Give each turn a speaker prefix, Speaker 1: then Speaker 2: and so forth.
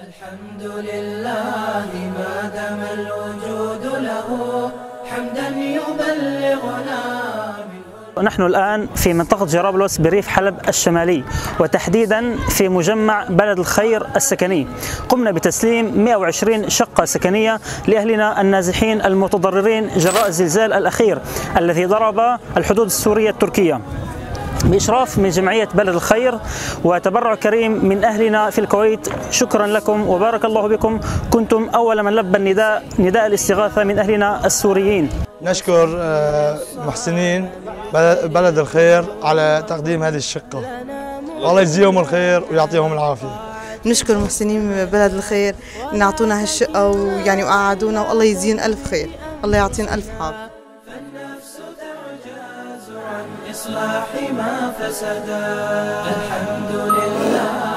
Speaker 1: الحمد لله ما دام الوجود له حمدا يبلغنا.
Speaker 2: نحن الآن في منطقة جرابلس بريف حلب الشمالي، وتحديدا في مجمع بلد الخير السكني. قمنا بتسليم 120 شقة سكنية لأهلنا النازحين المتضررين جراء الزلزال الأخير الذي ضرب الحدود السورية التركية، بإشراف من جمعية بلد الخير وتبرع كريم من أهلنا في الكويت. شكرا لكم وبارك الله بكم، كنتم أول من لبى نداء الاستغاثة من أهلنا السوريين.
Speaker 3: نشكر محسنين بلد الخير على تقديم هذه الشقة، والله يجزيهم الخير ويعطيهم العافية.
Speaker 4: نشكر محسنين بلد الخير إن أعطونا هالشقة ويعني وقعدونا، والله يجزيهم ألف خير، الله يعطيهم ألف عافية.
Speaker 1: فالنفس تعجز عن إصلاح ما فسدا. الحمد لله.